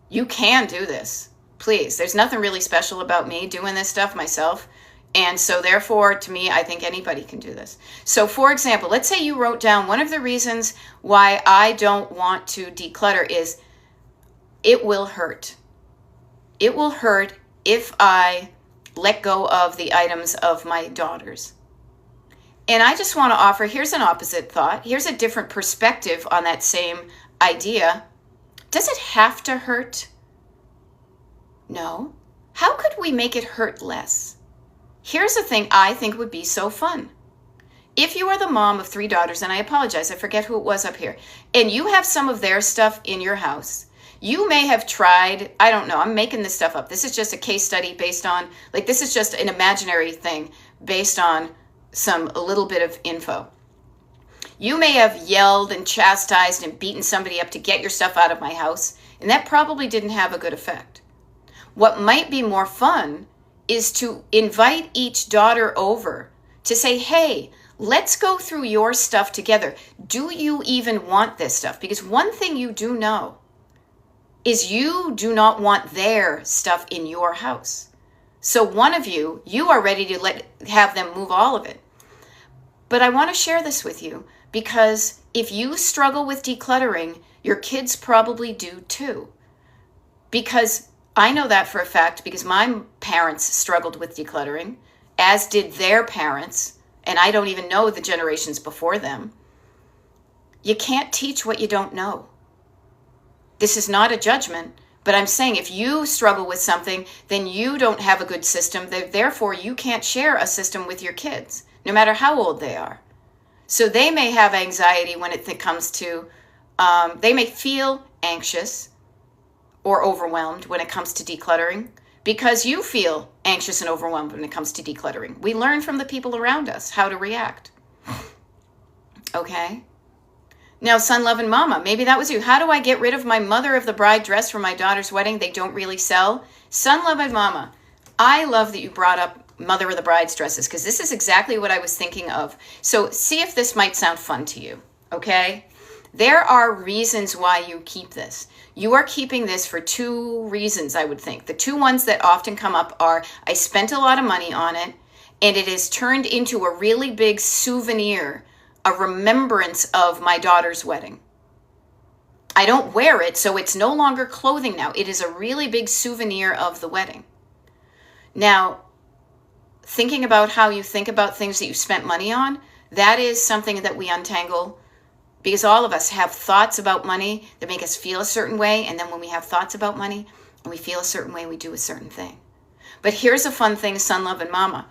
You can do this. Please. There's nothing really special about me doing this stuff myself. And so therefore, to me, I think anybody can do this. So for example, let's say you wrote down one of the reasons why I don't want to declutter is it will hurt. It will hurt if I let go of the items of my daughters. And I just want to offer, here's an opposite thought. Here's a different perspective on that same idea. Does it have to hurt? No. How could we make it hurt less? Here's a thing I think would be so fun. If you are the mom of 3 daughters, and I apologize, I forget who it was up here, and you have some of their stuff in your house, you may have tried, I don't know, I'm making this stuff up. This is just a case study based on, this is just an imaginary thing based on a little bit of info. You may have yelled and chastised and beaten somebody up to get your stuff out of my house, and that probably didn't have a good effect. What might be more fun is to invite each daughter over to say, hey, let's go through your stuff together. Do you even want this stuff? Because one thing you do know is you do not want their stuff in your house. So one of you are ready to have them move all of it. But I want to share this with you because if you struggle with decluttering, your kids probably do too. Because I know that for a fact because my parents struggled with decluttering, as did their parents, and I don't even know the generations before them. You can't teach what you don't know. This is not a judgment, but I'm saying if you struggle with something, then you don't have a good system. Therefore, you can't share a system with your kids, no matter how old they are. So they may have anxiety when it comes to, they may feel anxious or overwhelmed when it comes to decluttering because you feel anxious and overwhelmed when it comes to decluttering. We learn from the people around us how to react. Okay? Now, Sun Love and Mama, maybe that was you. How do I get rid of my mother of the bride dress for my daughter's wedding? They don't really sell. Sun Love and Mama, I love that you brought up mother of the bride's dresses because this is exactly what I was thinking of. So see if this might sound fun to you, okay? There are reasons why you keep this. You are keeping this for two reasons, I would think. The two ones that often come up are, I spent a lot of money on it, and it is turned into a really big souvenir, a remembrance of my daughter's wedding. I don't wear it, so it's no longer clothing now. It is a really big souvenir of the wedding. Now, thinking about how you think about things that you spent money on, that is something that we untangle because all of us have thoughts about money that make us feel a certain way. And then when we have thoughts about money and we feel a certain way, we do a certain thing. But here's a fun thing, Sun Love and Mama.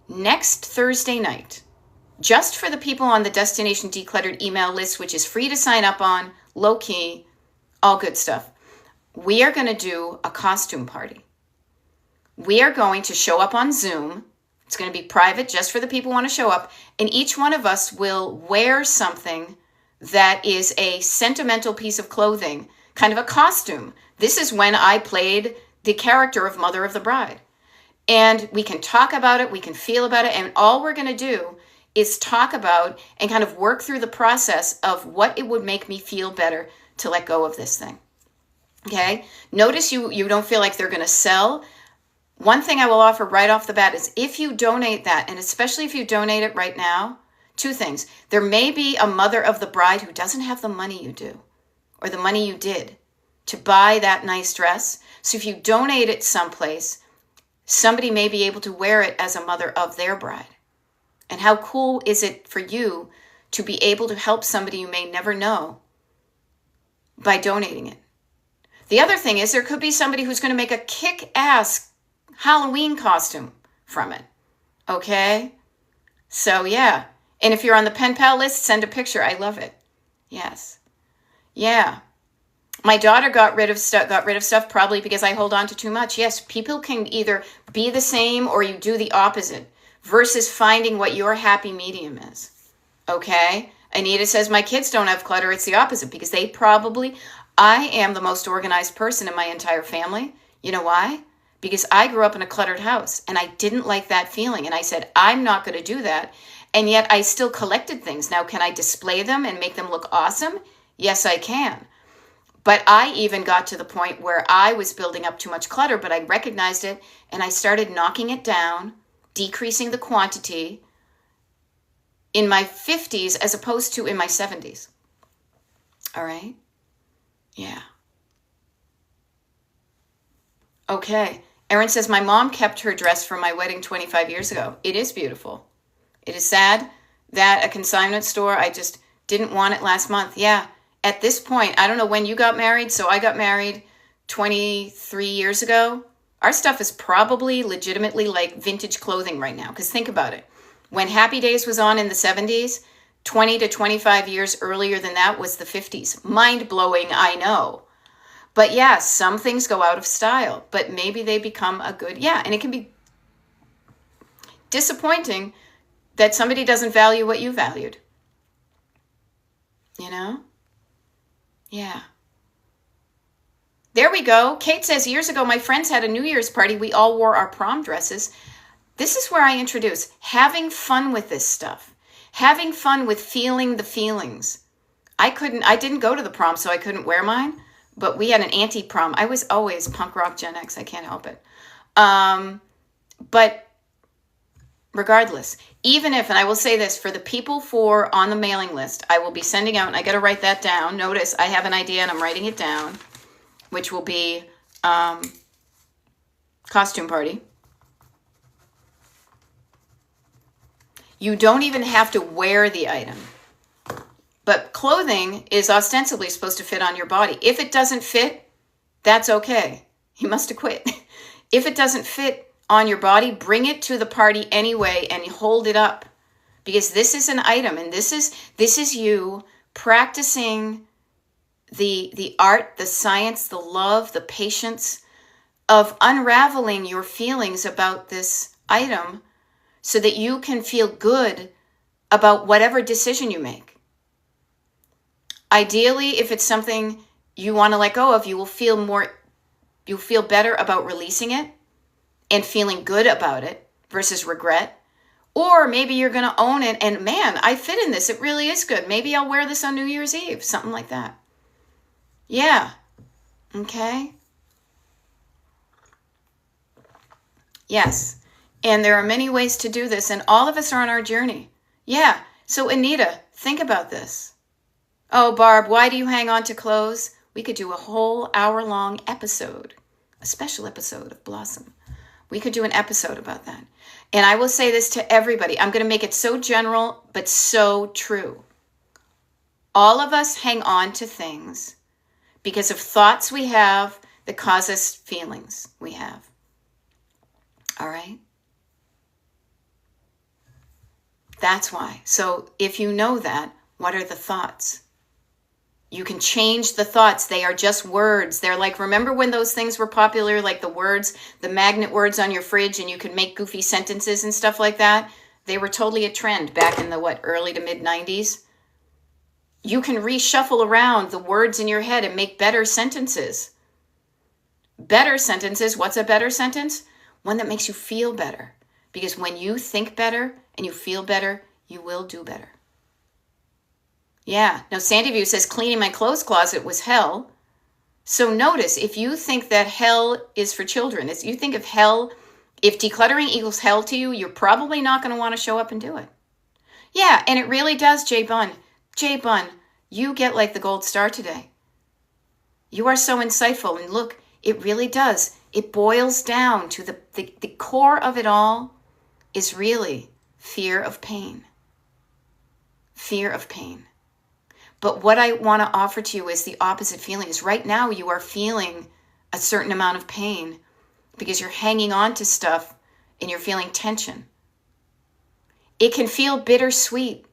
Next Thursday night, just for the people on the Destination Decluttered email list, which is free to sign up on, low key, all good stuff, we are going to do a costume party. We are going to show up on Zoom. It's going to be private just for the people who want to show up. And each one of us will wear something that is a sentimental piece of clothing, kind of a costume. This is when I played the character of Mother of the Bride. And we can talk about it, we can feel about it, and all we're going to do is talk about and kind of work through the process of what it would make me feel better to let go of this thing. Okay? Notice you don't feel like they're going to sell. One thing I will offer right off the bat is if you donate that, and especially if you donate it right now, two things. There may be a mother of the bride who doesn't have the money you do or the money you did to buy that nice dress. So if you donate it someplace, somebody may be able to wear it as a mother of their bride. And how cool is it for you to be able to help somebody you may never know by donating it? The other thing is there could be somebody who's going to make a kick-ass Halloween costume from it. Okay? So yeah. And if you're on the pen pal list, send a picture. I love it. Yes. Yeah. My daughter got rid of stuff probably because I hold on to too much. Yes, people can either be the same or you do the opposite versus finding what your happy medium is. Okay? Anita says, my kids don't have clutter. It's the opposite because I am the most organized person in my entire family. You know why? Because I grew up in a cluttered house and I didn't like that feeling. And I said, I'm not going to do that. And yet I still collected things. Now, can I display them and make them look awesome? Yes, I can. But I even got to the point where I was building up too much clutter, but I recognized it and I started knocking it down, decreasing the quantity in my 50s as opposed to in my 70s. All right? Yeah. Okay. Erin says, my mom kept her dress from my wedding 25 years ago. It is beautiful. It is sad that a consignment store, I just didn't want it last month. Yeah, at this point, I don't know when you got married. So I got married 23 years ago. Our stuff is probably legitimately like vintage clothing right now. Because think about it. When Happy Days was on in the 70s, 20 to 25 years earlier than that was the 50s. Mind-blowing, I know. But yeah, some things go out of style. But maybe they become a good, yeah. And it can be disappointing that somebody doesn't value what you valued. You know? Yeah. There we go. Kate says, years ago, my friends had a New Year's party. We all wore our prom dresses. This is where I introduce having fun with this stuff. Having fun with feeling the feelings. I didn't go to the prom, so I couldn't wear mine. But we had an anti-prom. I was always punk rock Gen X. I can't help it. But regardless, even if, and I will say this, for the people on the mailing list, I will be sending out, and I got to write that down. Notice I have an idea and I'm writing it down, which will be costume party. You don't even have to wear the item. But clothing is ostensibly supposed to fit on your body. If it doesn't fit, that's okay. You must have quit. If it doesn't fit on your body, bring it to the party anyway and hold it up. Because this is an item, and this is you practicing the art, the science, the love, the patience of unraveling your feelings about this item so that you can feel good about whatever decision you make. Ideally, if it's something you want to let go of, you'll feel better about releasing it and feeling good about it versus regret. Or maybe you're going to own it and, man, I fit in this. It really is good. Maybe I'll wear this on New Year's Eve, something like that. Yeah. Okay. Yes. And there are many ways to do this, and all of us are on our journey. Yeah. So, Anita, think about this. Oh, Barb, why do you hang on to clothes? We could do a whole hour-long episode, a special episode of Blossom. We could do an episode about that. And I will say this to everybody. I'm going to make it so general, but so true. All of us hang on to things because of thoughts we have that cause us feelings we have. All right? That's why. So if you know that, what are the thoughts? You can change the thoughts. They are just words. They're like, remember when those things were popular, like the words, the magnet words on your fridge, and you could make goofy sentences and stuff like that? They were totally a trend back in the, early to mid 90s? You can reshuffle around the words in your head and make better sentences. Better sentences. What's a better sentence? One that makes you feel better. Because when you think better and you feel better, you will do better. Yeah. Now, Sandy View says cleaning my clothes closet was hell. So notice, if you think that hell is for children, if you think of hell, if decluttering equals hell to you, you're probably not going to want to show up and do it. Yeah, and it really does, Jay Bunn. Jay Bunn, you get like the gold star today. You are so insightful. And look, it really does. It boils down to the core of it all is really fear of pain. Fear of pain. But what I want to offer to you is the opposite feelings. Right now, you are feeling a certain amount of pain because you're hanging on to stuff and you're feeling tension. It can feel bittersweet.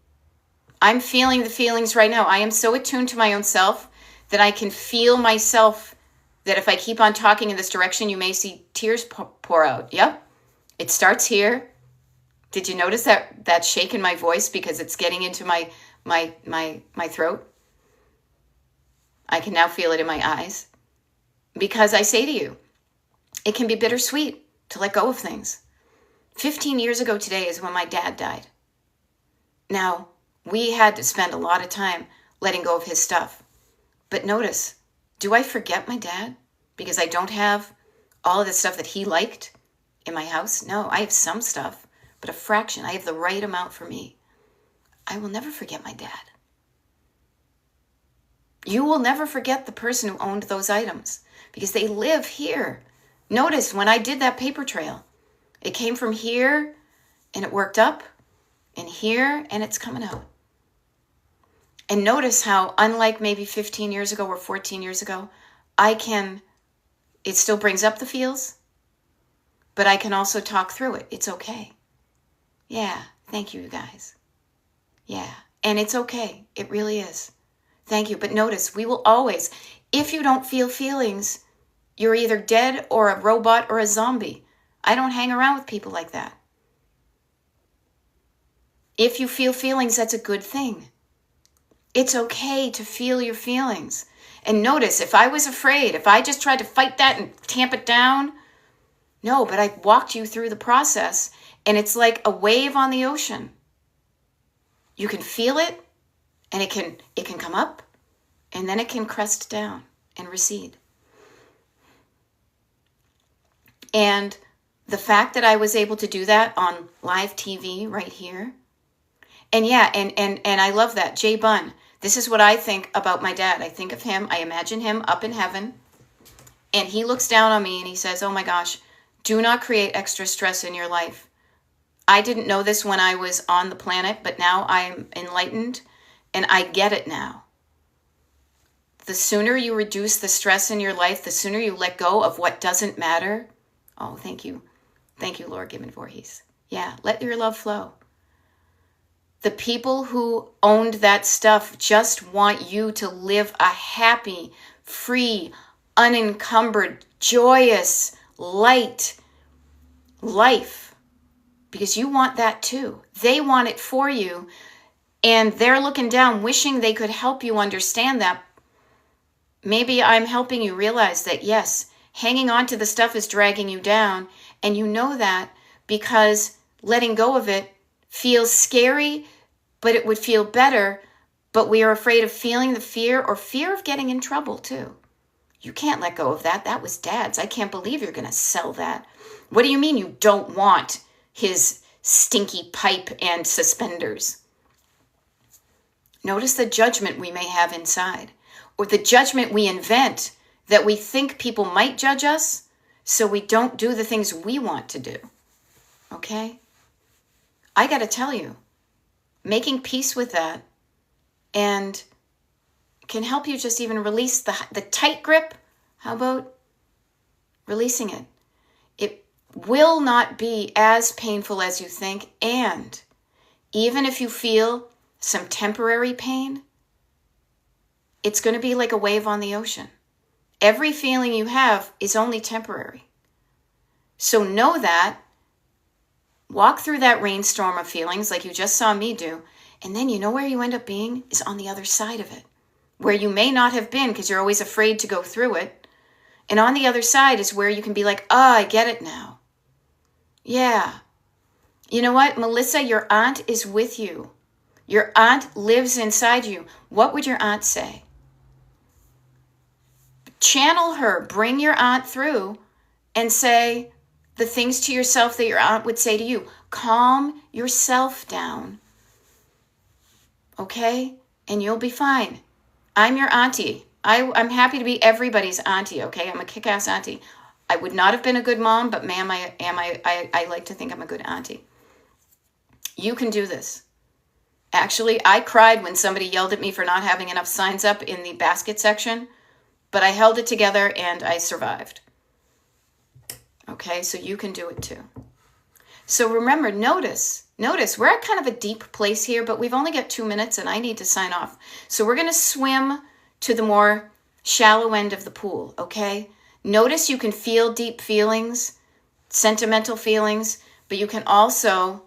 I'm feeling the feelings right now. I am so attuned to my own self that I can feel myself, that if I keep on talking in this direction, you may see tears pour out. Yep. It starts here. Did you notice that shake in my voice because it's getting into my throat? I can now feel it in my eyes. Because I say to you, it can be bittersweet to let go of things. 15 years ago today is when my dad died. Now, we had to spend a lot of time letting go of his stuff. But notice, do I forget my dad because I don't have all of the stuff that he liked in my house? No, I have some stuff, but a fraction. I have the right amount for me. I will never forget my dad. You will never forget the person who owned those items because they live here. Notice when I did that paper trail, it came from here and it worked up and here and it's coming out. And notice how, unlike maybe 15 years ago or 14 years ago, it still brings up the feels, but I can also talk through it. It's okay. Yeah, thank you, you guys. Yeah, and it's okay. It really is. Thank you. But notice, we will always, if you don't feel feelings, you're either dead or a robot or a zombie. I don't hang around with people like that. If you feel feelings, that's a good thing. It's okay to feel your feelings. And notice, if I was afraid, if I just tried to fight that and tamp it down, no, but I walked you through the process, and it's like a wave on the ocean. You can feel it, and it can come up, and then it can crest down and recede. And the fact that I was able to do that on live TV right here, and yeah, and I love that. Jay Bunn, this is what I think about my dad. I think of him, I imagine him up in heaven, and he looks down on me and he says, oh my gosh, Do not create extra stress in your life. I didn't know this when I was on the planet, but now I'm enlightened and I get it now. The sooner you reduce the stress in your life, the sooner you let go of what doesn't matter. Oh, thank you. Thank you, Laura Gibbon Voorhees. Yeah, let your love flow. The people who owned that stuff just want you to live a happy, free, unencumbered, joyous, light life. Because you want that too. They want it for you. And they're looking down, wishing they could help you understand that. Maybe I'm helping you realize that, yes, hanging on to the stuff is dragging you down. And you know that because letting go of it feels scary, but it would feel better. But we are afraid of feeling the fear or fear of getting in trouble too. You can't let go of that. That was Dad's. I can't believe you're going to sell that. What do you mean you don't want his stinky pipe and suspenders? Notice the judgment we may have inside, or the judgment we invent that we think people might judge us, so we don't do the things we want to do. Okay? I got to tell you, making peace with that and can help you just even release the tight grip. How about releasing it? It will not be as painful as you think. And even if you feel some temporary pain, it's going to be like a wave on the ocean. Every feeling you have is only temporary. So know that. Walk through that rainstorm of feelings like you just saw me do. And then you know where you end up being is on the other side of it, where you may not have been because you're always afraid to go through it. And on the other side is where you can be like, oh, I get it now. Yeah. You know what, Melissa, your aunt is with you. Your aunt lives inside you. What would your aunt say? Channel her. Bring your aunt through and say the things to yourself that your aunt would say to you. Calm yourself down. Okay? And you'll be fine. I'm your auntie. I'm happy to be everybody's auntie, okay? I'm a kick-ass auntie. I would not have been a good mom, but ma'am, I like to think I'm a good auntie. You can do this. Actually, I cried when somebody yelled at me for not having enough signs up in the basket section, but I held it together and I survived. Okay, so you can do it too. So remember, notice, we're at kind of a deep place here, but we've only got 2 minutes and I need to sign off. So we're going to swim to the more shallow end of the pool, okay? Notice you can feel deep feelings, sentimental feelings, but you can also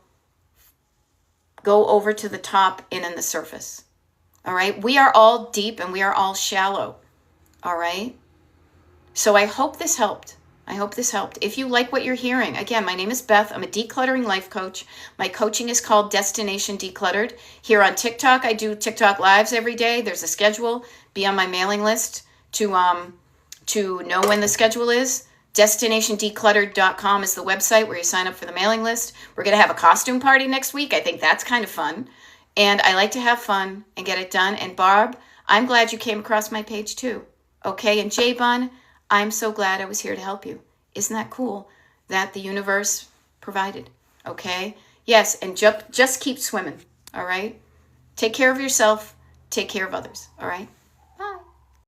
go over to the top and in the surface, all right? We are all deep and we are all shallow, all right? So I hope this helped. If you like what you're hearing, again, my name is Beth. I'm a decluttering life coach. My coaching is called Destination Decluttered. Here on TikTok, I do TikTok lives every day. There's a schedule. Be on my mailing list to know when the schedule is. DestinationDecluttered.com is the website where you sign up for the mailing list. We're going to have a costume party next week. I think that's kind of fun. And I like to have fun and get it done. And Barb, I'm glad you came across my page too. Okay, and J-Bun, I'm so glad I was here to help you. Isn't that cool that the universe provided? Okay? Yes, and just keep swimming. All right? Take care of yourself. Take care of others. All right?